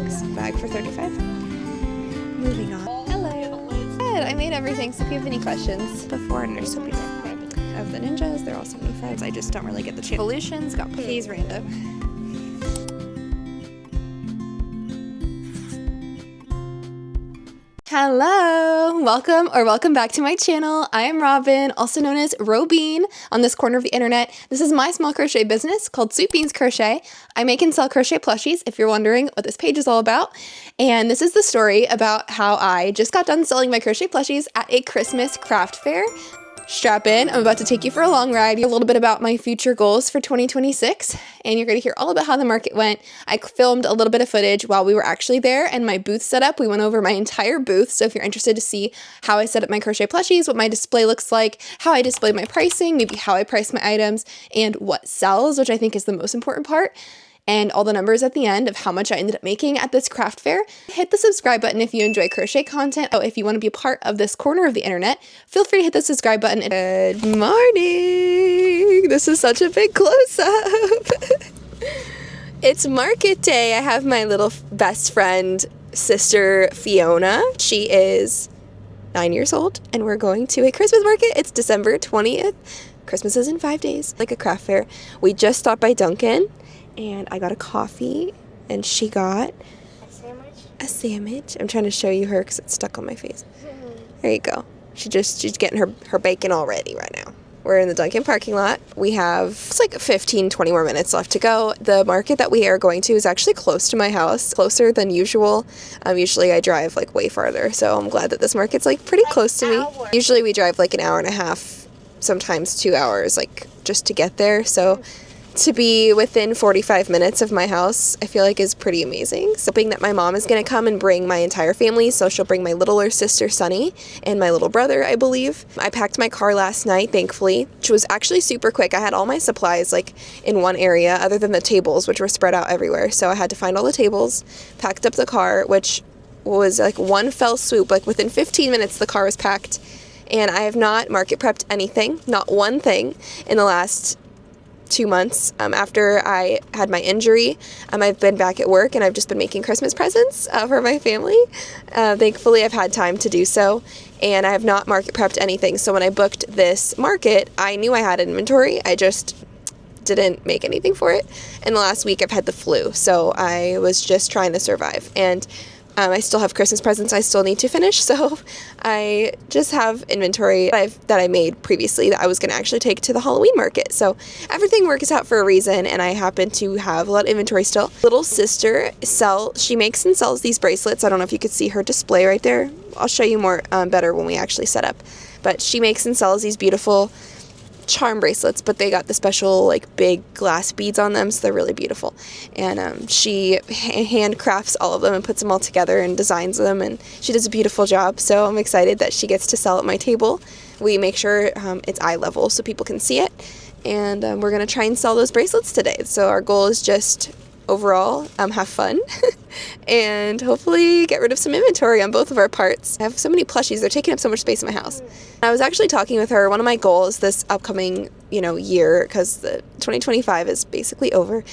bags. Bag for $35. Moving on. Hello. Good. I made everything, so if you have any questions before, and there's so many of the ninjas. They're all 75. I just don't really get the chance. Evolutions got keys random. Hello, welcome back to my channel. I am Robin, also known as Robin on this corner of the internet. This is my small crochet business called Sweet Beans Crochet. I make and sell crochet plushies if you're wondering what this page is all about. And this is the story about how I just got done selling my crochet plushies at a Christmas craft fair. Strap in, I'm about to take you for a long ride. A little bit about my future goals for 2026, and you're going to hear all about how the market went. I filmed a little bit of footage while we were actually there and my booth setup. We went over my entire booth, so if you're interested to see how I set up my crochet plushies, what my display looks like, how I display my pricing, maybe how I price my items, and what sells, which I think is the most important part, and all the numbers at the end of how much I ended up making at this craft fair. Hit the subscribe button if you enjoy crochet content. Oh, if you want to be a part of this corner of the internet, feel free to hit the subscribe button. Good morning! This is such a big close-up. It's market day. I have my little best friend, sister Fiona. She is 9 years old, and we're going to a Christmas market. It's December 20th. Christmas is in 5 days, like a craft fair. We just stopped by Dunkin'. And I got a coffee, and she got a sandwich. I'm trying to show you her because it's stuck on my face. There you go. She's getting her bacon all ready right now. We're in the Dunkin' parking lot. We have, it's like 15, 20 more minutes left to go. The market that we are going to is actually close to my house, closer than usual. Usually I drive like way farther, so I'm glad that this market's like pretty close to me. Usually we drive like an hour and a half, sometimes 2 hours, like just to get there. So to be within 45 minutes of my house, I feel like is pretty amazing. So hoping that my mom is going to come and bring my entire family. So she'll bring my littler sister, Sunny, and my little brother, I believe. I packed my car last night, thankfully, which was actually super quick. I had all my supplies like in one area other than the tables, which were spread out everywhere. So I had to find all the tables, packed up the car, which was like one fell swoop. Like within 15 minutes, the car was packed. And I have not market prepped anything, not one thing in the last 2 months. After I had my injury, I've been back at work and I've just been making Christmas presents for my family. Thankfully, I've had time to do so, and I have not market prepped anything. So when I booked this market, I knew I had inventory. I just didn't make anything for it. In the last week, I've had the flu, so I was just trying to survive. And I still have Christmas presents I still need to finish, so I just have inventory that I made previously that I was going to actually take to the Halloween market. So everything works out for a reason, and I happen to have a lot of inventory still. Little sister, she makes and sells these bracelets. I don't know if you could see her display right there. I'll show you more better when we actually set up. But she makes and sells these beautiful charm bracelets, but they got the special like big glass beads on them, so they're really beautiful. And she handcrafts all of them and puts them all together and designs them, and she does a beautiful job. So I'm excited that she gets to sell at my table. We make sure it's eye level so people can see it, and we're gonna try and sell those bracelets today. So our goal is just overall have fun and hopefully get rid of some inventory on both of our parts. I have so many plushies, they're taking up so much space in my house. I was actually talking with her, one of my goals this upcoming year, because the 2025 is basically over,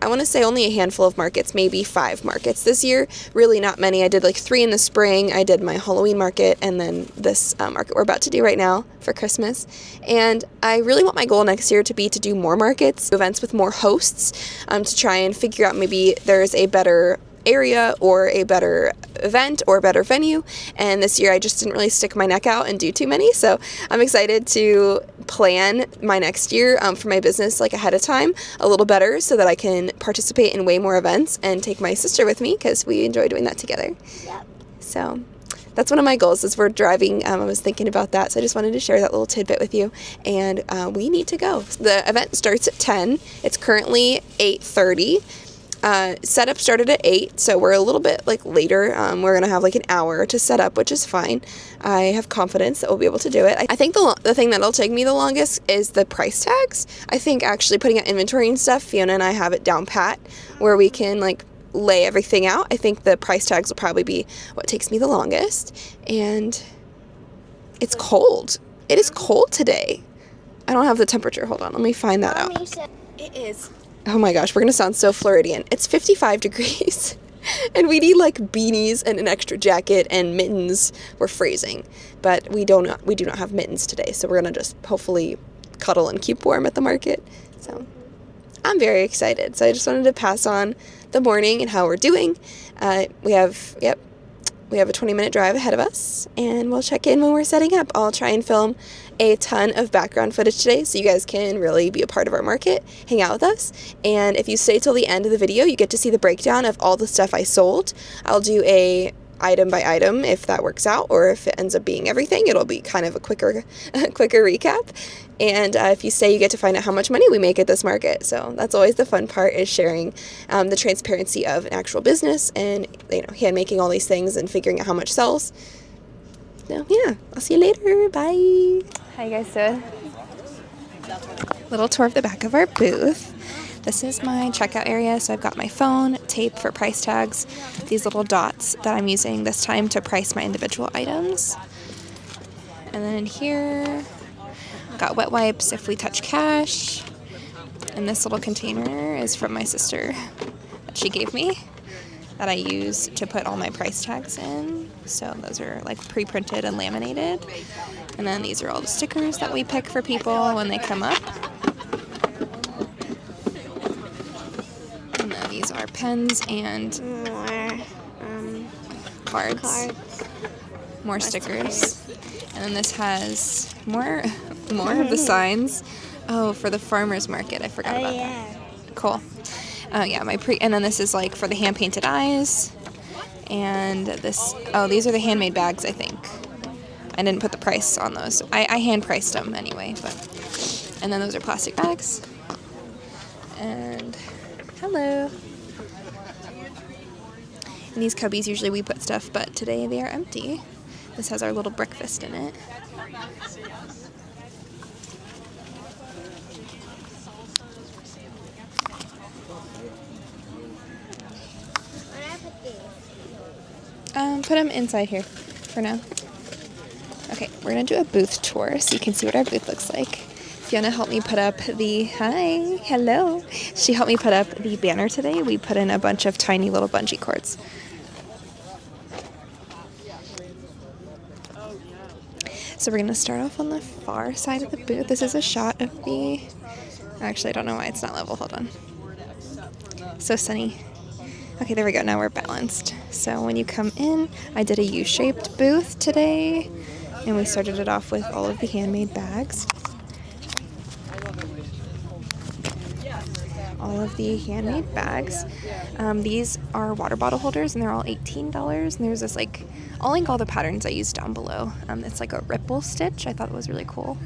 I want to say only a handful of markets, maybe 5 markets this year. Really not many. I did like 3 in the spring. I did my Halloween market, and then this market we're about to do right now for Christmas. And I really want my goal next year to be to do more markets, events with more hosts, to try and figure out maybe there's a better area or a better event or a better venue. And this year I just didn't really stick my neck out and do too many, so I'm excited to plan my next year for my business like ahead of time a little better, so that I can participate in way more events and take my sister with me, because we enjoy doing that together. Yep. So that's one of my goals as we're driving. I was thinking about that, so I just wanted to share that little tidbit with you. And we need to go. The event starts at 10. It's currently 8:30. Setup started at 8, so we're a little bit like later. We're gonna have like an hour to set up, which is fine. I have confidence that we'll be able to do it. I think the thing that'll take me the longest is the price tags. I think actually putting out inventory and stuff, Fiona and I have it down pat where we can like lay everything out. I think the price tags will probably be what takes me the longest. And it's cold. It is cold today. I don't have the temperature. Hold on, let me find that out. It is Oh my gosh, we're gonna sound so Floridian. It's 55 degrees. And we need like beanies and an extra jacket and mittens. We're freezing, but we do not have mittens today, so we're gonna just hopefully cuddle and keep warm at the market. So I'm very excited. So I just wanted to pass on the morning and how we're doing. We have a 20-minute drive ahead of us, and we'll check in when we're setting up. I'll try and film a ton of background footage today so you guys can really be a part of our market, hang out with us. And if you stay till the end of the video, you get to see the breakdown of all the stuff I sold. I'll do a item by item if that works out, or if it ends up being everything, it'll be kind of a quicker recap. And if you stay, you get to find out how much money we make at this market. So that's always the fun part, is sharing the transparency of an actual business and, you know, hand making all these things and figuring out how much sells. So yeah, I'll see you later. Bye. How you guys doing? Little tour of the back of our booth. This is my checkout area. So I've got my phone, tape for price tags, these little dots that I'm using this time to price my individual items. And then in here, got wet wipes if we touch cash. And this little container is from my sister that she gave me, that I use to put all my price tags in. So those are like pre-printed and laminated. And then these are all the stickers that we pick for people when they come up. And then these are pens and cards. More stickers. And then this has more of the signs. Oh, for the farmer's market. I forgot about that. Cool. Oh yeah, and then this is like for the hand painted eyes. And this, these are the handmade bags, I think. I didn't put the price on those. I hand priced them anyway, and then those are plastic bags. And hello. In these cubbies usually we put stuff, but today they are empty. This has our little breakfast in it. Put them inside here for now. Okay, we're gonna do a booth tour so you can see what our booth looks like. Fiona helped me put up hello. She helped me put up the banner today. We put in a bunch of tiny little bungee cords. So we're gonna start off on the far side of the booth. This is a shot of actually I don't know why it's not level, hold on. So sunny. Okay, there we go, now we're balanced. So when you come in, I did a U-shaped booth today, and we started it off with all of the handmade bags. All of the handmade bags. These are water bottle holders, and they're all $18, and there's this I'll link all the patterns I used down below. It's like a ripple stitch. I thought it was really cool.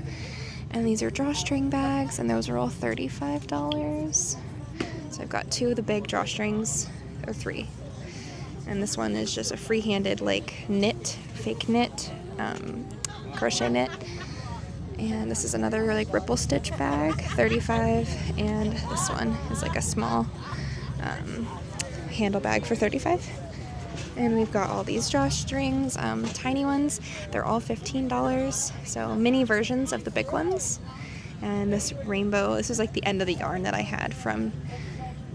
And these are drawstring bags, and those are all $35. So I've got 2 of the big drawstrings, or 3. And this one is just a free-handed fake knit, crochet knit. And this is another ripple stitch bag, $35. And this one is like a small handle bag for $35. And we've got all these drawstrings, tiny ones. They're all $15. So mini versions of the big ones. And this rainbow, this is like the end of the yarn that I had from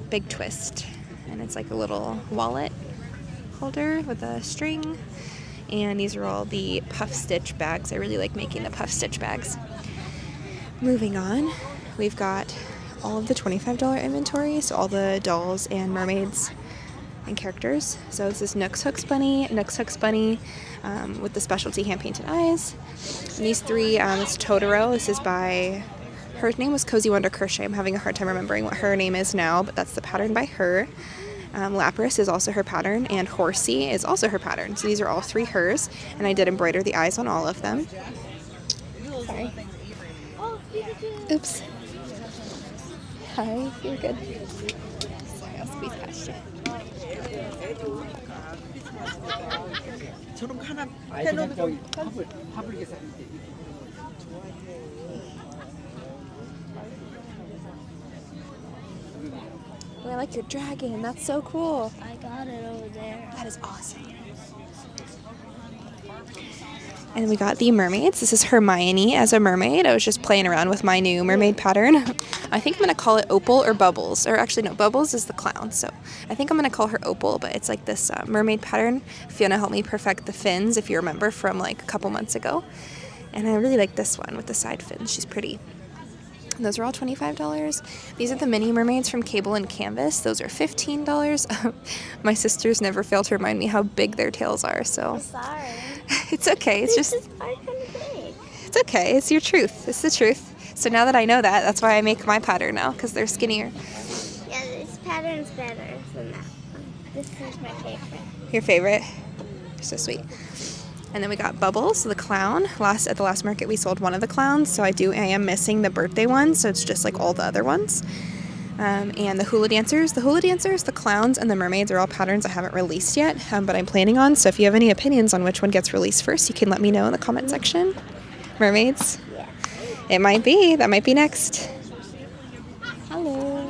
Big Twist. And it's like a little wallet holder with a string. And these are all the puff stitch bags. I really like making the puff stitch bags. Moving on, we've got all of the $25 inventory. So all the dolls and mermaids and characters. So this is Nook's Hooks Bunny with the specialty hand-painted eyes. And these 3, it's Totoro. This is by, her name was Cozy Wonder Crochet. I'm having a hard time remembering what her name is now, but that's the pattern by her. Lapras is also her pattern, and Horsey is also her pattern. So these are all 3 hers, and I did embroider the eyes on all of them. Sorry. Oops. Hi, you're good. Sorry, I'll squeeze past you. Oh, I like your dragon. That's so cool. I got it over there. That is awesome. And we got the mermaids. This is Hermione as a mermaid. I was just playing around with my new mermaid pattern. I think I'm going to call it Opal or Bubbles. Or actually, no, Bubbles is the clown. So I think I'm going to call her Opal, but it's like this mermaid pattern. Fiona helped me perfect the fins, if you remember, from like a couple months ago. And I really like this one with the side fins. She's pretty. And those are all $25. These are the mini mermaids from Cable and Canvas. Those are $15. My sisters never fail to remind me how big their tails are, so. I'm sorry. It's okay. It's just. Are kind of big. It's okay. It's your truth. It's the truth. So now that I know that, that's why I make my pattern now, because they're skinnier. Yeah, this pattern's better than that one. This is my favorite. Your favorite? So sweet. And then we got Bubbles, the clown. At the last market, we sold one of the clowns, so I am missing the birthday one, so it's just like all the other ones. And the hula dancers, the clowns, and the mermaids are all patterns I haven't released yet, but I'm planning on. So if you have any opinions on which one gets released first, you can let me know in the comment section. Mermaids? Yeah. It might be. That might be next. Hello.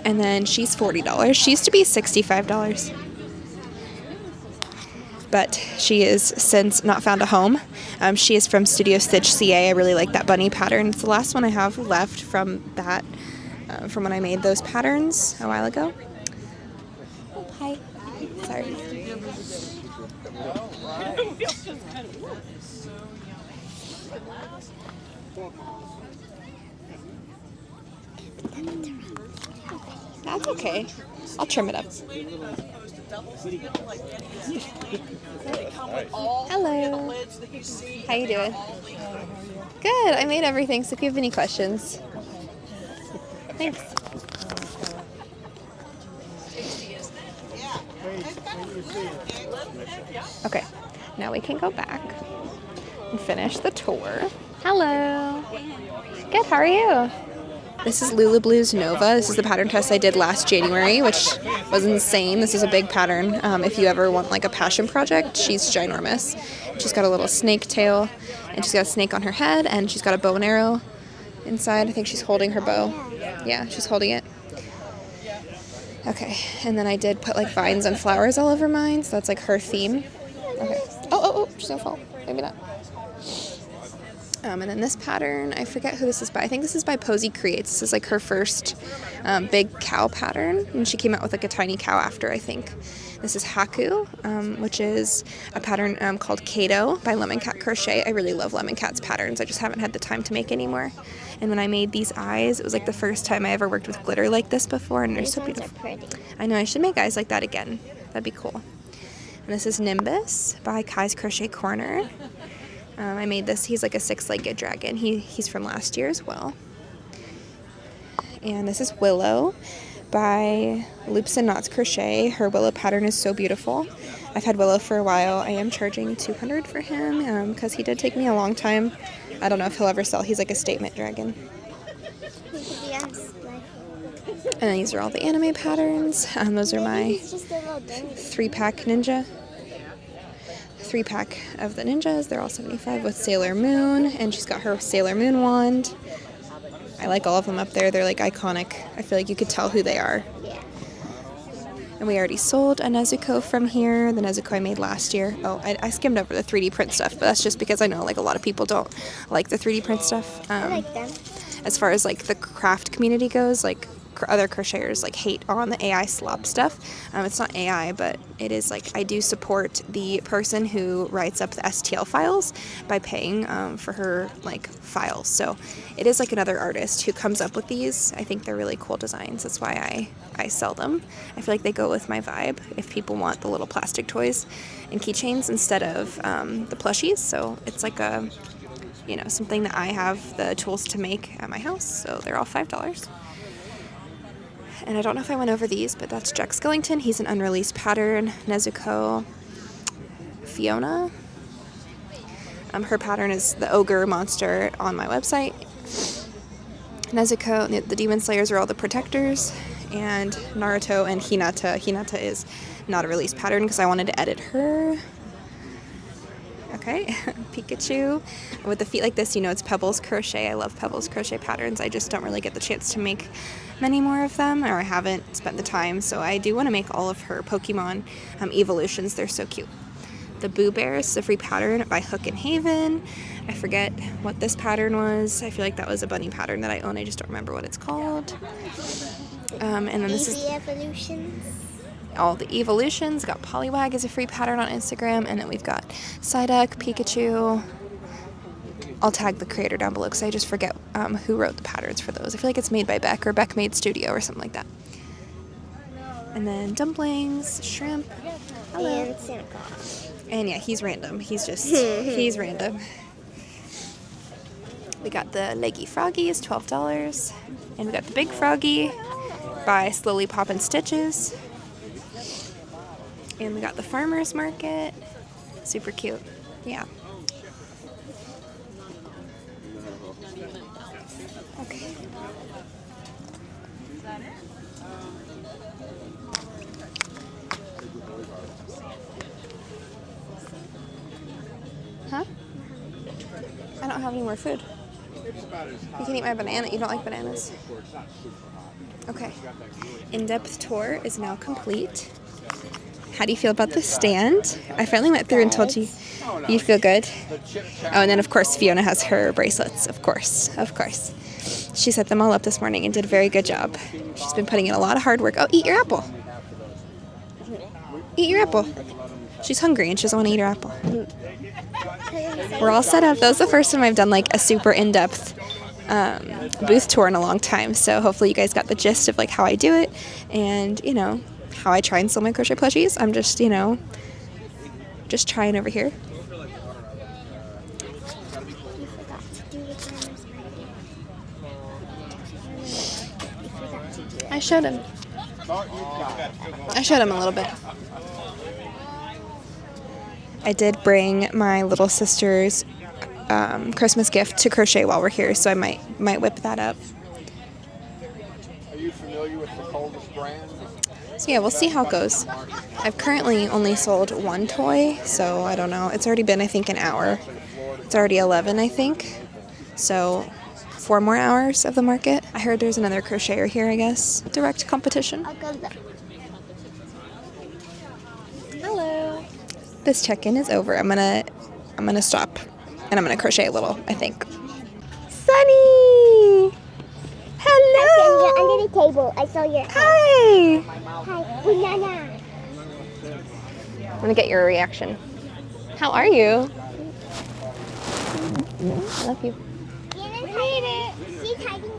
And then she's $40. She used to be $65. But she is since not found a home. She is from Studio Stitch CA. I really like that bunny pattern. It's the last one I have left from that, from when I made those patterns a while ago. Oh, hi. Sorry. That's okay. I'll trim it up. Hello. How you doing? Good. I made everything, so if you have any questions. Thanks. Okay. Now we can go back and finish the tour. Hello. Good. How are you? This is Lula Blue's Nova. This is the pattern test I did last January, which was insane. This is a big pattern. If you ever want like a passion project, she's ginormous. She's got a little snake tail, and she's got a snake on her head, and she's got a bow and arrow inside. I think she's holding her bow. Yeah, she's holding it. Okay, and then I did put like vines and flowers all over mine, so that's like her theme. Okay. Oh, she's gonna fall. Maybe not. And then this pattern, I forget who this is by. I think this is by Posy Creates. This is like her first big cow pattern, and she came out with like a tiny cow after, I think. This is Haku, which is a pattern called Kato by Lemon Cat Crochet. I really love Lemon Cat's patterns. I just haven't had the time to make any more. And when I made these eyes, it was like the first time I ever worked with glitter like this before, and they're so beautiful. Pretty. I know, I should make eyes like that again. That'd be cool. And this is Nimbus by Kai's Crochet Corner. I made this. He's like a 6-legged dragon. He's from last year as well. And this is Willow by Loops and Knots Crochet. Her Willow pattern is so beautiful. I've had Willow for a while. I am charging $200 for him because he did take me a long time. I don't know if he'll ever sell. He's like a statement dragon. And then these are all the anime patterns. Those are my 3-pack ninja. 3-pack of the ninjas. They're all $75 with Sailor Moon, and she's got her Sailor Moon wand. I like all of them up there. They're like iconic. I feel like you could tell who they are. Yeah. And we already sold a Nezuko from here, the Nezuko I made last year. Oh, I skimmed over the 3D print stuff, but that's just because I know like a lot of people don't like the 3D print stuff. I like them. As far as like the craft community goes, like other crocheters like hate on the AI slop stuff. It's not AI, but it is like I do support the person who writes up the STL files by paying for her like files. So it is like another artist who comes up with these. I think they're really cool designs. That's why I sell them. I feel like they go with my vibe if people want the little plastic toys and keychains instead of the plushies. So it's like a, you know, something that I have the tools to make at my house. So they're all $5. And I don't know if I went over these, but that's Jack Skellington. He's an unreleased pattern. Nezuko. Fiona. Her pattern is the ogre monster on my website. Nezuko, the Demon Slayers are all the protectors. And Naruto and Hinata. Hinata is not a released pattern because I wanted to edit her. Okay, Pikachu. With the feet like this, you know it's Pebbles Crochet. I love Pebbles Crochet patterns. I just don't really get the chance to make many more of them, or I haven't spent the time, so I do want to make all of her Pokemon evolutions. They're so cute. the Boo Bears, the free pattern by Hook and Haven. I forget what this pattern was. I feel like that was a bunny pattern that I own. I just don't remember what it's called. And then this is Evolutions. all the Evolutions. Got Poliwag as a free pattern on Instagram, and then we've got Psyduck, Pikachu. I'll tag the creator down below because I just forget who wrote the patterns for those. I feel like it's made by Beck or Beck Made Studio or something like that. And then dumplings, shrimp. Hello. And Santa Claus. And yeah, he's random. He's just, he's random. We got the Leggy Froggies, $12. And we got the Big Froggy by Slowly Poppin' Stitches. And we got the Farmer's Market. Super cute. Yeah. Okay. Huh? I don't have any more food. You can eat my banana. You don't like bananas? Okay. In-depth tour is now complete. How do you feel about the stand? I finally went through and told you you'd feel good. Oh, and then of course Fiona has her bracelets. Of course. Of course. She set them all up this morning and did a very good job. She's been putting in a lot of hard work. Oh, eat your apple. Eat your apple. She's hungry and she doesn't want to eat her apple. We're all set up. That was the first time I've done like a super in-depth booth tour in a long time. So hopefully you guys got the gist of like how I do it and, you know, how I try and sell my crochet plushies. I'm just, you know, just trying over here. I showed him. I showed him a little bit. I did bring my little sister's Christmas gift to crochet while we're here, so I might whip that up. Are you familiar with the coldest brand? So yeah, we'll see how it goes. I've currently only sold one toy, so I don't know. It's already been, I think, an hour. It's already 11, I think. So 4 more hours of the market. I heard there's another crocheter here, I guess. Direct competition. I'll go look. Hello. This check-in is over. I'm gonna stop and I'm gonna crochet a little, I think. Sunny! Hello! You're under the table. I saw your Hi! Hi. Banana. I'm gonna get your reaction. How are you? I love you. She's hiding.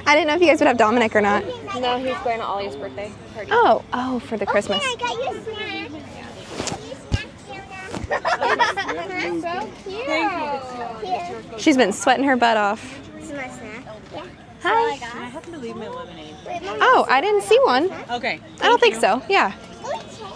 I didn't know if you guys would have Dominic or not. No, he's going to Ollie's birthday party. Oh, for the Christmas. I got you a snack. So cute. Here. She's been sweating her butt off. This is my snack. Yeah. Hi. I happen to leave my lemonade. Wait, Mom. Oh, I didn't see one. Okay. I don't think so. Yeah. Oh, it's Chase.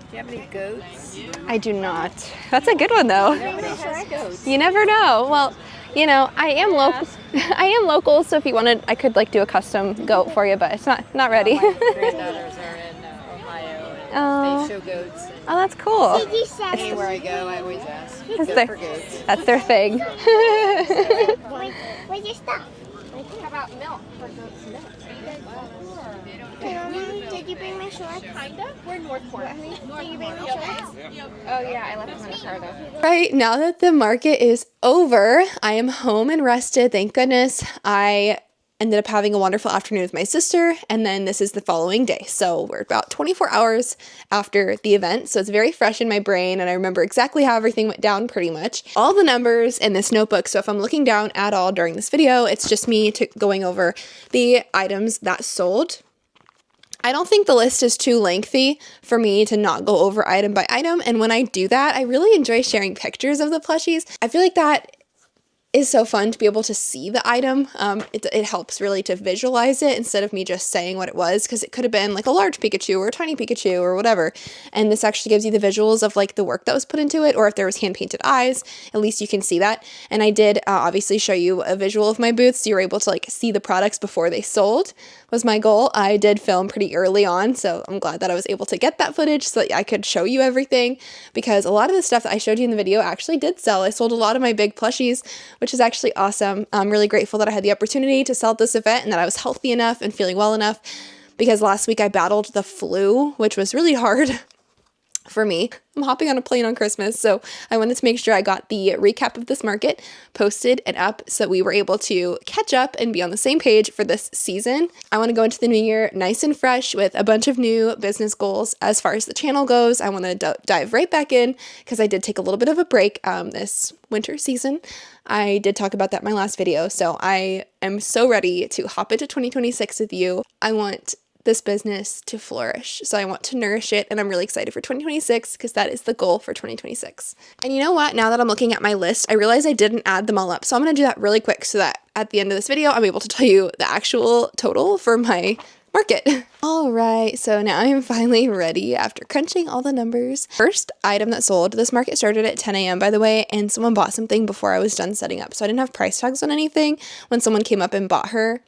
Do you have any goats? I do not. That's a good one though. Nobody has goats. You never know. Well, you know, I am local. I am local, so if you wanted, I could like do a custom goat for you, but it's not ready. My granddaughters are in Ohio, and Oh. they show goats. And Oh, that's cool. Did you say? anywhere I go, I always ask. That's Goat for their, goats. that's their thing. Where's your stuff? How about milk for goats' milk? Did you bring my shorts? Kinda. We're Northport. Did you bring my shorts? Oh yeah, I left them in the car though. Right, now that the market is over, I am home and rested, thank goodness. I ended up having a wonderful afternoon with my sister, and then this is the following day. So we're about 24 hours after the event, so it's very fresh in my brain, and I remember exactly how everything went down pretty much. All the numbers in this notebook, so if I'm looking down at all during this video, it's just me going over the items that sold. I don't think the list is too lengthy for me to not go over item by item, and when I do that, I really enjoy sharing pictures of the plushies. I feel like that is so fun to be able to see the item. It helps really to visualize it instead of me just saying what it was, because it could have been like a large Pikachu or a tiny Pikachu or whatever, and this actually gives you the visuals of like the work that was put into it, or if there was hand-painted eyes, at least you can see that. And I did obviously show you a visual of my booths, so you were able to like see the products before they sold, was my goal. I did film pretty early on, so I'm glad that I was able to get that footage so that I could show you everything, because a lot of the stuff that I showed you in the video actually did sell. I sold a lot of my big plushies, which is actually awesome. I'm really grateful that I had the opportunity to sell at this event and that I was healthy enough and feeling well enough because last week I battled the flu, which was really hard for me. I'm hopping on a plane on Christmas, so I wanted to make sure I got the recap of this market posted and up so we were able to catch up and be on the same page for this season. I want to go into the new year nice and fresh with a bunch of new business goals. As far as the channel goes, I want to dive right back in because I did take a little bit of a break this winter season. I did talk about that in my last video, so I am so ready to hop into 2026 with you. I want this business to flourish. So I want to nourish it, and I'm really excited for 2026 because that is the goal for 2026. And you know what? Now that I'm looking at my list, I realize I didn't add them all up. So I'm going to do that really quick so that at the end of this video, I'm able to tell you the actual total for my market. All right, so now I'm finally ready after crunching all the numbers. First item that sold, this market started at 10 a.m. by the way, and someone bought something before I was done setting up. So I didn't have price tags on anything when someone came up and bought her.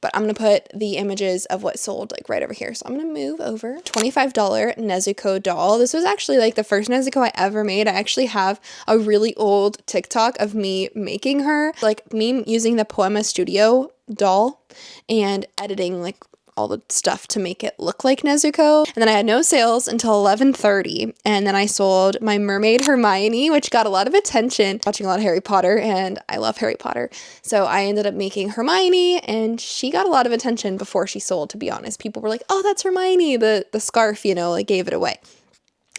But I'm going to put the images of what sold like right over here. So I'm going to move over. $25 Nezuko doll. This was actually like the first Nezuko I ever made. I actually have a really old TikTok of me making her. Like me using the Poema Studio doll and editing like all the stuff to make it look like Nezuko. And then I had no sales until 11:30. And then I sold my mermaid Hermione, which got a lot of attention. Watching a lot of Harry Potter, and I love Harry Potter. So I ended up making Hermione, and she got a lot of attention before she sold, to be honest. People were like, oh, that's Hermione. The scarf, you know, like gave it away.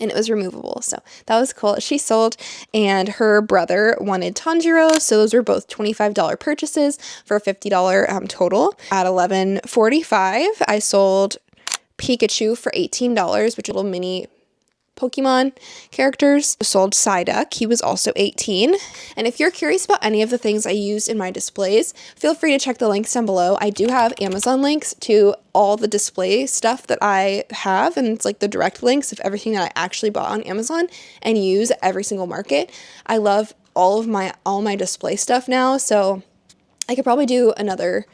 And it was removable, so that was cool. She sold, and her brother wanted Tanjiro, so those were both $25 purchases for a $50 total. At 11:45, I sold Pikachu for $18, which are little mini Pokemon characters. Sold Psyduck. He was also 18. And if you're curious about any of the things I used in my displays, feel free to check the links down below. I do have Amazon links to all the display stuff that I have, and it's like the direct links of everything that I actually bought on Amazon and use at every single market. I love all my display stuff now, so I could probably do another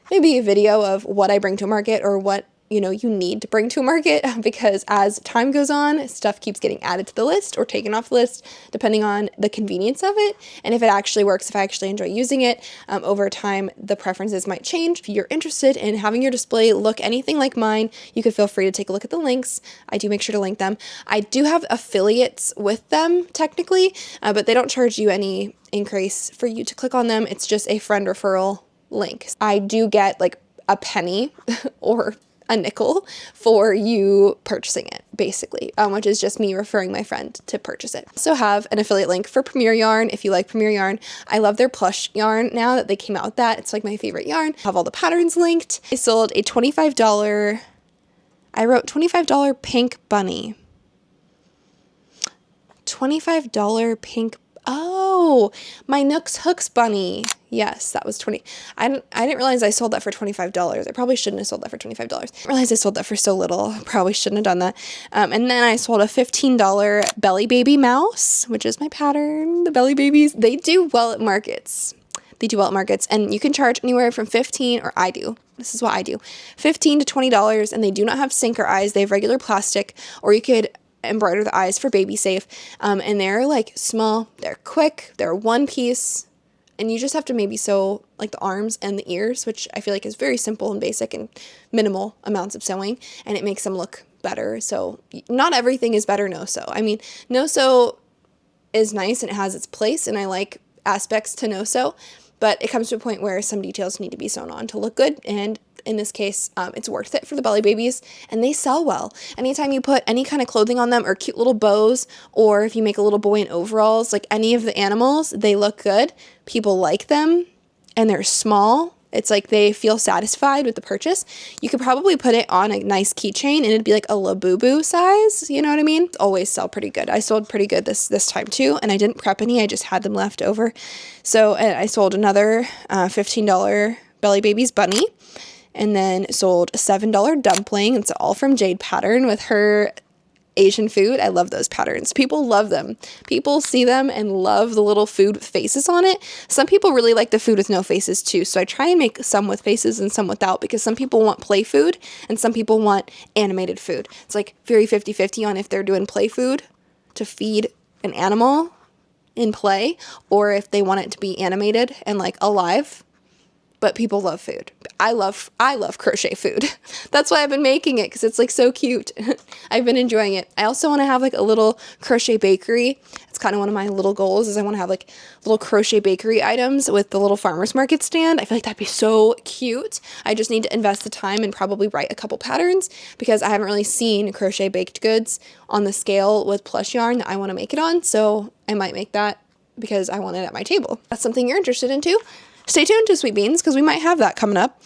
maybe a video of what I bring to a market or what you need to bring to a market, because as time goes on, stuff keeps getting added to the list or taken off the list, depending on the convenience of it. And if it actually works, if I actually enjoy using it, over time, the preferences might change. If you're interested in having your display look anything like mine, you could feel free to take a look at the links. I do make sure to link them. I do have affiliates with them technically, but they don't charge you any increase for you to click on them. It's just a friend referral link. I do get like a penny or a nickel for you purchasing it, basically, which is just me referring my friend to purchase it. Also have an affiliate link for Premier Yarn if you like Premier Yarn. I love their plush yarn now that they came out with that. It's like my favorite yarn. I have all the patterns linked. I sold a $25, I wrote $25 pink bunny. $25 pink, oh, my Nooks Hooks bunny. Yes, that was 20. I didn't realize I sold that for $25. I probably shouldn't have sold that for $25. I didn't realize I sold that for so little. Probably shouldn't have done that. And then I sold a $15 Belly Baby mouse, which is my pattern. The Belly Babies, they do well at markets. They do well at markets, and you can charge anywhere from $15, or I do. This is what I do. $15 to $20, and they do not have sinker eyes. They have regular plastic, or you could embroider the eyes for baby safe. And they're like small, they're quick, they're one piece. And you just have to maybe sew like the arms and the ears, which I feel like is very simple and basic and minimal amounts of sewing, and it makes them look better. So not everything is better no-sew. I mean, no-sew is nice and it has its place, and I like aspects to no-sew, but it comes to a point where some details need to be sewn on to look good, and in this case, it's worth it for the Belly Babies, and they sell well. Anytime you put any kind of clothing on them or cute little bows, or if you make a little boy in overalls, like any of the animals, they look good. People like them, and they're small. It's like they feel satisfied with the purchase. You could probably put it on a nice keychain, and it'd be like a Labubu size, you know what I mean? Always sell pretty good. I sold pretty good this time too, and I didn't prep any. I just had them left over. So I sold another $15 Belly Babies bunny. And then sold a $7 dumpling. It's all from Jade pattern with her Asian food. I love those patterns. People love them. People see them and love the little food with faces on it. Some people really like the food with no faces too. So I try and make some with faces and some without, because some people want play food and some people want animated food. It's like very 50-50 on if they're doing play food to feed an animal in play, or if they want it to be animated and like alive but people love food. I love crochet food. That's why I've been making it, because it's like so cute. I've been enjoying it. I also want to have like a little crochet bakery. It's kind of one of my little goals, is I want to have like little crochet bakery items with the little farmer's market stand. I feel like that'd be so cute. I just need to invest the time and probably write a couple patterns, because I haven't really seen crochet baked goods on the scale with plush yarn that I want to make it on. So I might make that because I want it at my table. That's something you're interested in too. Stay tuned to Sweet Beans, because we might have that coming up.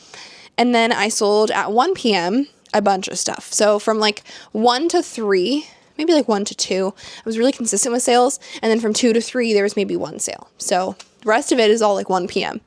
And then I sold at 1 p.m. a bunch of stuff. So from like 1 to 3, maybe like 1 to 2, I was really consistent with sales. And then from 2 to 3, there was maybe one sale. So the rest of it is all like 1 p.m.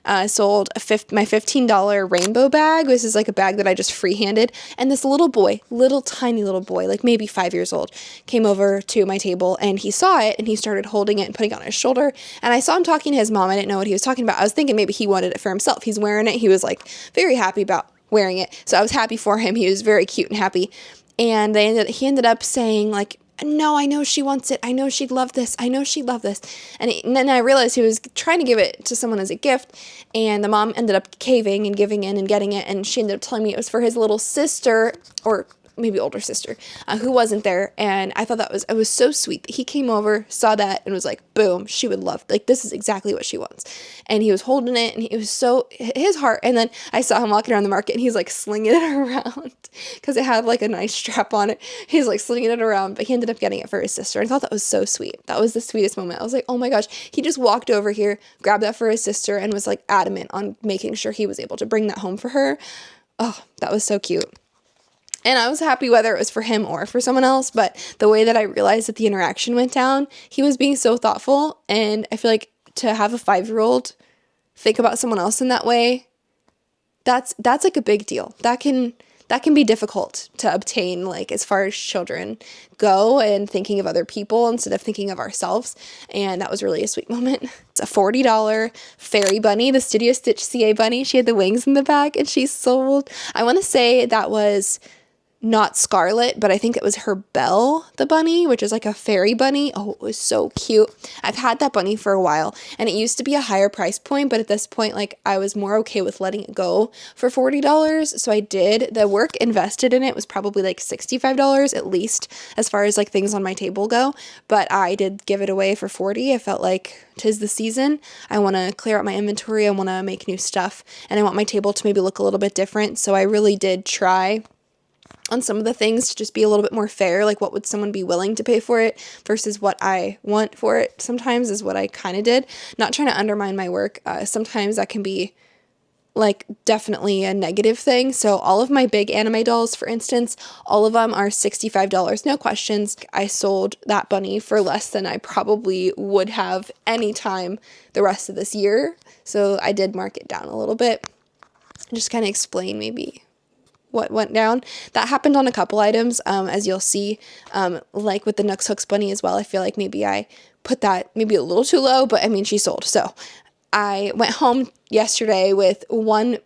I sold my $15 rainbow bag. This is like a bag that I just freehanded. And this little boy, tiny little boy, like maybe 5 years old, came over to my table and he saw it and he started holding it and putting it on his shoulder. And I saw him talking to his mom. I didn't know what he was talking about. I was thinking maybe he wanted it for himself. He's wearing it. He was like very happy about wearing it. So I was happy for him. He was very cute and happy. And he ended up saying like, no, I know she wants it. I know she'd love this. I know she'd love this. And then I realized he was trying to give it to someone as a gift. And the mom ended up caving and giving in and getting it. And she ended up telling me it was for his little sister, or maybe older sister, who wasn't there. And I thought it was so sweet that he came over, saw that, and was like, boom, she would love, like, this is exactly what she wants. And he was holding it, and it was so, his heart. And then I saw him walking around the market, and he's like slinging it around because it had like a nice strap on it. He's like slinging it around, but he ended up getting it for his sister. I thought that was so sweet. That was the sweetest moment. I was like, oh my gosh, he just walked over here, grabbed that for his sister, and was like adamant on making sure he was able to bring that home for her. Oh, that was so cute. And I was happy whether it was for him or for someone else, but the way that I realized that the interaction went down, he was being so thoughtful. And I feel like to have a 5-year-old think about someone else in that way, that's like a big deal. That can be difficult to obtain, like as far as children go, and thinking of other people instead of thinking of ourselves. And that was really a sweet moment. It's a $40 fairy bunny, the Studio Stitch CA bunny. She had the wings in the back, and she sold, I want to say that was not Scarlet, but I think it was her Belle, the bunny, which is like a fairy bunny. Oh, it was so cute. I've had that bunny for a while, and it used to be a higher price point, but at this point, like, I was more okay with letting it go for $40. So I did. The work invested in it was probably like $65 at least, as far as like things on my table go, but I did give it away for $40. I felt like 'tis the season. I want to clear out my inventory. I want to make new stuff, and I want my table to maybe look a little bit different. So I really did try on some of the things to just be a little bit more fair, like what would someone be willing to pay for it versus what I want for it sometimes, is what I kind of did. Not trying to undermine my work. Sometimes that can be like definitely a negative thing. So all of my big anime dolls, for instance, all of them are $65, no questions. I sold that bunny for less than I probably would have any time the rest of this year. So I did mark it down a little bit. Just kind of explain maybe what went down. That happened on a couple items, as you'll see, like with the Nux Hooks bunny as well. I feel like maybe I put that maybe a little too low, but I mean, she sold. So I went home yesterday with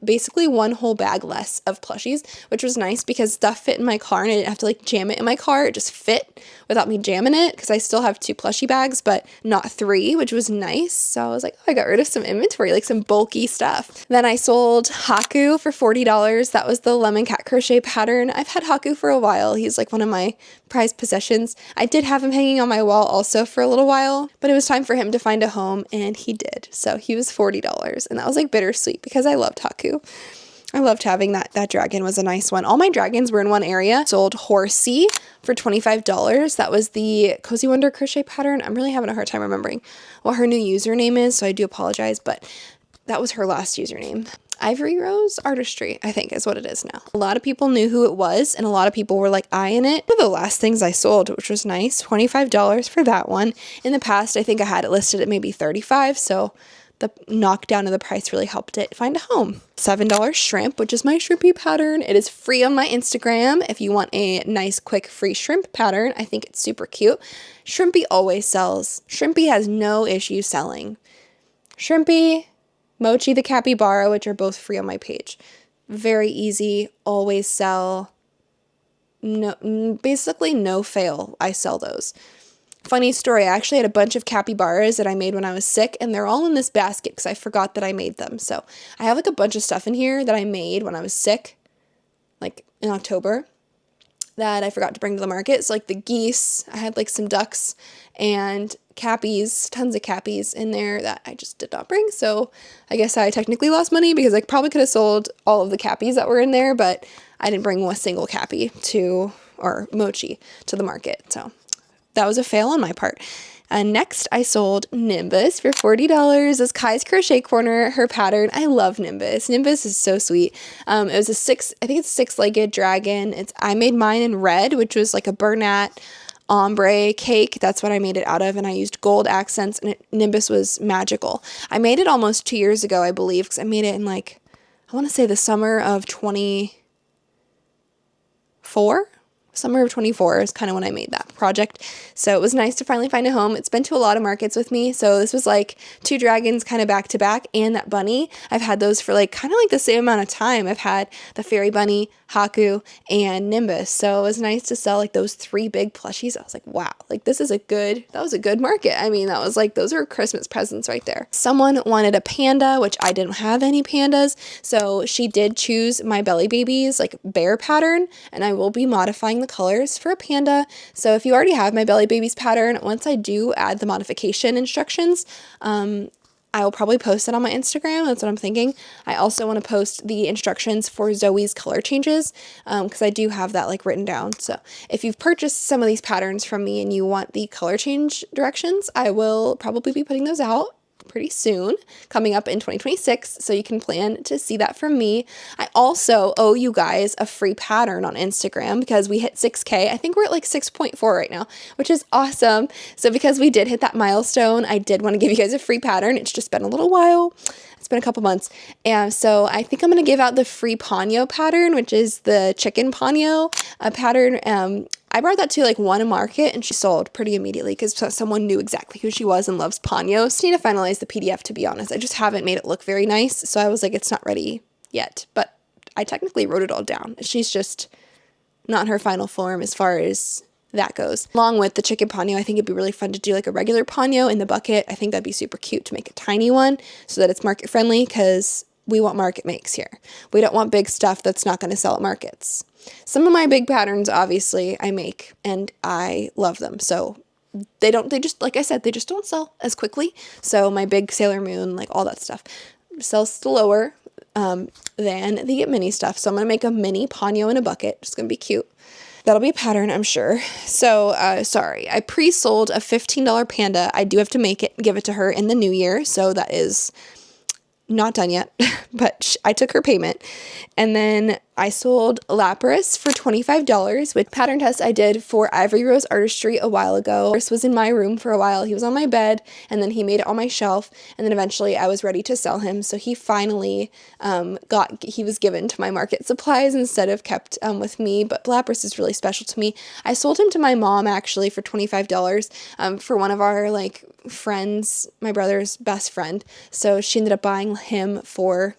basically one whole bag less of plushies, which was nice because stuff fit in my car and I didn't have to like jam it in my car. It just fit without me jamming it, because I still have 2 plushie bags, but not 3, which was nice. So I was like, oh, I got rid of some inventory, like some bulky stuff. Then I sold Haku for $40. That was the lemon cat crochet pattern. I've had Haku for a while. He's like one of my prized possessions. I did have him hanging on my wall also for a little while, but it was time for him to find a home, and he did. So he was $40, and that was like bittersweet because I loved Haku. I loved having that. That dragon was a nice one. All my dragons were in one area. Sold Horsey for $25. That was the Cozy Wonder crochet pattern. I'm really having a hard time remembering what her new username is, so I do apologize, but that was her last username. Ivory Rose Artistry, I think is what it is now. A lot of people knew who it was, and a lot of people were like eyeing it. One of the last things I sold, which was nice, $25 for that one. In the past, I think I had it listed at maybe $35, so the knockdown of the price really helped it find a home. $7 shrimp, which is my shrimpy pattern. It is free on my Instagram if you want a nice, quick, free shrimp pattern. I think it's super cute. Shrimpy always sells. Shrimpy has no issue selling. Shrimpy, Mochi the Capybara, which are both free on my page. Very easy, always sell. No, basically no fail. I sell those. Funny story, I actually had a bunch of capybaras that I made when I was sick, and they're all in this basket because I forgot that I made them. So I have like a bunch of stuff in here that I made when I was sick, like in October, that I forgot to bring to the market. So like the geese, I had like some ducks and cappies, tons of cappies in there that I just did not bring. So I guess I technically lost money because I probably could have sold all of the cappies that were in there, but I didn't bring a single cappy or mochi to the market. So that was a fail on my part. And next I sold Nimbus for $40. This Kai's Crochet Corner, her pattern. I love Nimbus. Nimbus is so sweet. It was I think it's a 6-legged dragon. I made mine in red, which was like a burlap ombre cake. That's what I made it out of. And I used gold accents, and Nimbus was magical. I made it almost 2 years ago, I believe, because I made it in like, I want to say the summer of 24. Summer of 24 is kind of when I made that project. So it was nice to finally find a home. It's been to a lot of markets with me. So this was like 2 dragons kind of back to back, and that bunny. I've had those for like kind of like the same amount of time. I've had the fairy bunny, Haku, and Nimbus. So it was nice to sell like those 3 big plushies. I was like, wow, like that was a good market. I mean, that was like, those are Christmas presents right there. Someone wanted a panda, which I didn't have any pandas. So she did choose my Belly Babies like bear pattern, and I will be modifying the colors for a panda. So if you already have my Belly Babies pattern, once I do add the modification instructions, I will probably post it on my Instagram. That's what I'm thinking. I also want to post the instructions for Zoe's color changes because I do have that like written down. So if you've purchased some of these patterns from me and you want the color change directions, I will probably be putting those out pretty soon, coming up in 2026, so you can plan to see that from me. I also owe you guys a free pattern on Instagram because we hit 6K. I think we're at like 6.4 right now, which is awesome. So because we did hit that milestone, I did want to give you guys a free pattern. It's just been a little while. It's been a couple months. And so I think I'm going to give out the free Ponyo pattern, which is the chicken Ponyo pattern. I brought that to like one market and she sold pretty immediately because someone knew exactly who she was and loves Ponyo. So I need to finalize the PDF, to be honest. I just haven't made it look very nice. So I was like, it's not ready yet. But I technically wrote it all down. She's just not in her final form as far as that goes. Along with the chicken Ponyo, I think it'd be really fun to do like a regular Ponyo in the bucket. I think that'd be super cute to make a tiny one so that it's market friendly because we want market makes here. We don't want big stuff that's not going to sell at markets. Some of my big patterns, obviously, I make and I love them. So they just, like I said, they just don't sell as quickly. So my big Sailor Moon, like all that stuff, sells slower than the mini stuff. So I'm going to make a mini Ponyo in a bucket. It's going to be cute. That'll be a pattern, I'm sure. So, sorry, I pre-sold a $15 panda. I do have to make it, give it to her in the new year. So that is not done yet, but I took her payment. And then I sold Lapras for $25 with pattern test I did for Ivory Rose Artistry a while ago. This was in my room for a while. He was on my bed and then he made it on my shelf. And then eventually I was ready to sell him. So he finally he was given to my market supplies instead of kept with me. But Lapras is really special to me. I sold him to my mom actually for $25 for one of our like friends, my brother's best friend. So she ended up buying him for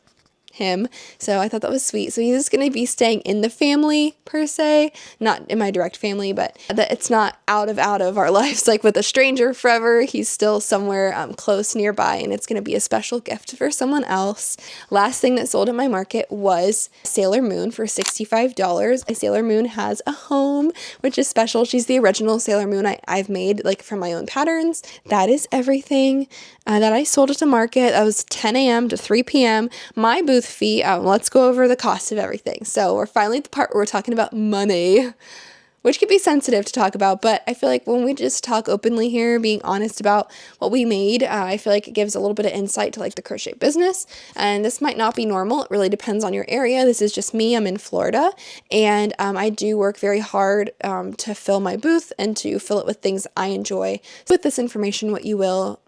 him. So I thought that was sweet. So he's going to be staying in the family per se, not in my direct family, but that it's not out of our lives like with a stranger forever. He's still somewhere close nearby, and it's going to be a special gift for someone else. Last thing that sold at my market was Sailor Moon for $65. Sailor Moon has a home, which is special. She's the original Sailor Moon I've made like from my own patterns. That is everything that I sold at the market. That was 10 a.m. to 3 p.m. My booth fee, let's go over the cost of everything. So we're finally at the part where we're talking about money, which can be sensitive to talk about, but I feel like when we just talk openly here, being honest about what we made, I feel like it gives a little bit of insight to like the crochet business. And this might not be normal. It really depends on your area. This is just me. I'm in Florida, and I do work very hard to fill my booth and to fill it with things I enjoy. With this information, what you will,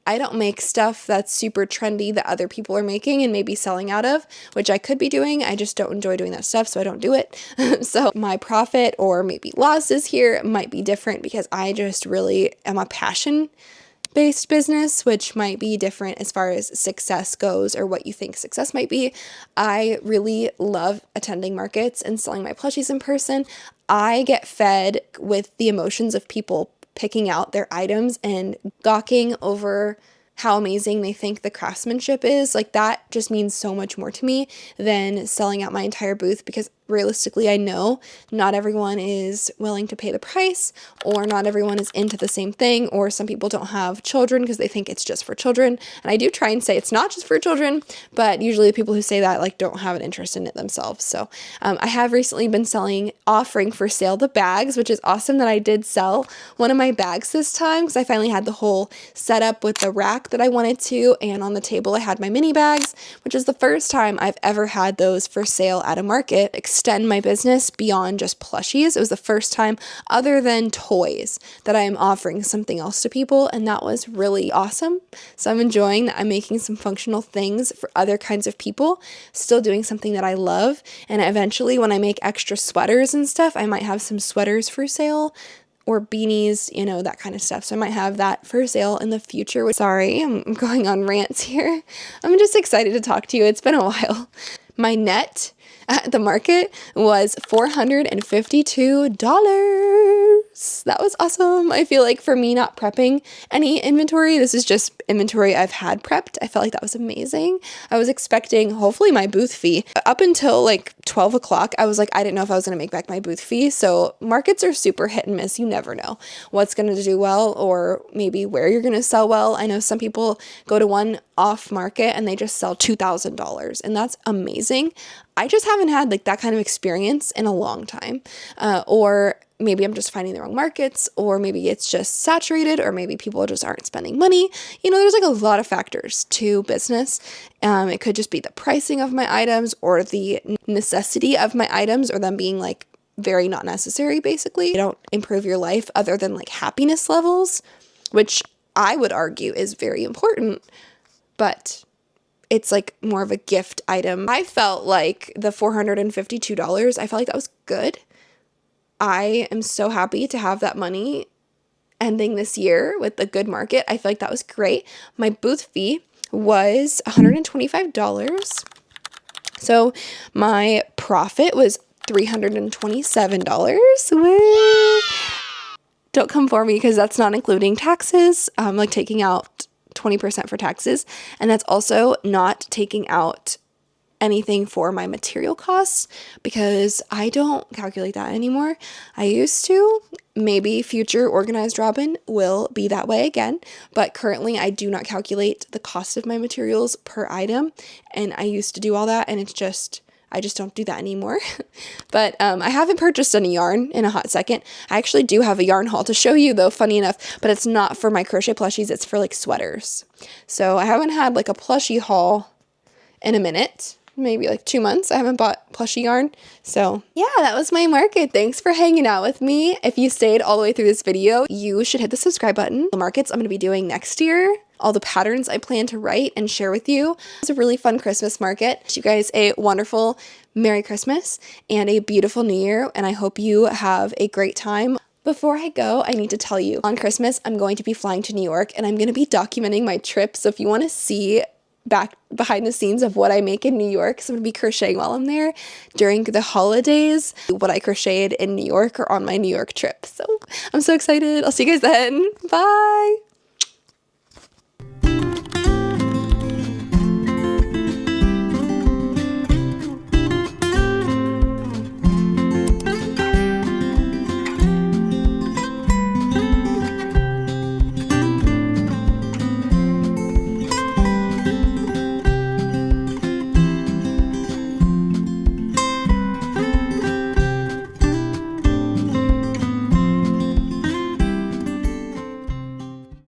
I don't make stuff that's super trendy that other people are making and maybe selling out of, which I could be doing. I just don't enjoy doing that stuff, so I don't do it. So my profit or maybe losses here might be different because I just really am a passion-based business, which might be different as far as success goes or what you think success might be. I really love attending markets and selling my plushies in person. I get fed with the emotions of people picking out their items and gawking over how amazing they think the craftsmanship is. Like, that just means so much more to me than selling out my entire booth, because realistically, I know not everyone is willing to pay the price, or not everyone is into the same thing, or some people don't have children because they think it's just for children. And I do try and say it's not just for children, but usually the people who say that like don't have an interest in it themselves. So I have recently been offering for sale the bags, which is awesome that I did sell one of my bags this time, because I finally had the whole setup with the rack that I wanted to, and on the table I had my mini bags, which is the first time I've ever had those for sale at a market. Extend my business beyond just plushies. It was the first time, other than toys, that I'm offering something else to people, and that was really awesome. So I'm enjoying that I'm making some functional things for other kinds of people, still doing something that I love, and eventually when I make extra sweaters and stuff, I might have some sweaters for sale, or beanies, you know, that kind of stuff. So I might have that for sale in the future. Sorry, I'm going on rants here. I'm just excited to talk to you. It's been a while. My net at the market was $452. That was awesome. I feel like for me not prepping any inventory, this is just inventory I've had prepped. I felt like that was amazing. I was expecting hopefully my booth fee. Up until like 12 o'clock, I was like, I didn't know if I was going to make back my booth fee. So markets are super hit and miss. You never know what's going to do well, or maybe where you're going to sell well. I know some people go to one off market and they just sell $2,000, and that's amazing. I just haven't had like that kind of experience in a long time. Or maybe I'm just finding the wrong markets, or maybe it's just saturated, or maybe people just aren't spending money. You know, there's like a lot of factors to business. It could just be the pricing of my items, or the necessity of my items, or them being like very not necessary, basically. They don't improve your life other than like happiness levels, which I would argue is very important, but it's like more of a gift item. I felt like the $452, I felt like that was good. I am so happy to have that money ending this year with a good market. I feel like that was great. My booth fee was $125. So my profit was $327. Woo! Don't come for me, because that's not including taxes. Like taking out 20% for taxes, and that's also not taking out anything for my material costs, because I don't calculate that anymore. I used to. Maybe future Organized Robin will be that way again, but currently I do not calculate the cost of my materials per item, and I used to do all that, and I just don't do that anymore. But I haven't purchased any yarn in a hot second. I actually do have a yarn haul to show you though, funny enough, but it's not for my crochet plushies, it's for like sweaters. So I haven't had like a plushie haul in a minute, maybe like 2 months. I haven't bought plushie yarn. So yeah, that was my market. Thanks for hanging out with me. If you stayed all the way through this video, you should hit the subscribe button. The markets I'm going to be doing next year, all the patterns I plan to write and share with you. It's a really fun Christmas market. Wish you guys a wonderful Merry Christmas and a beautiful New Year, and I hope you have a great time. Before I go, I need to tell you, on Christmas, I'm going to be flying to New York, and I'm going to be documenting my trip. So if you want to see back behind the scenes of what I make in New York, so I'm going to be crocheting while I'm there during the holidays, what I crocheted in New York or on my New York trip. So I'm so excited. I'll see you guys then. Bye.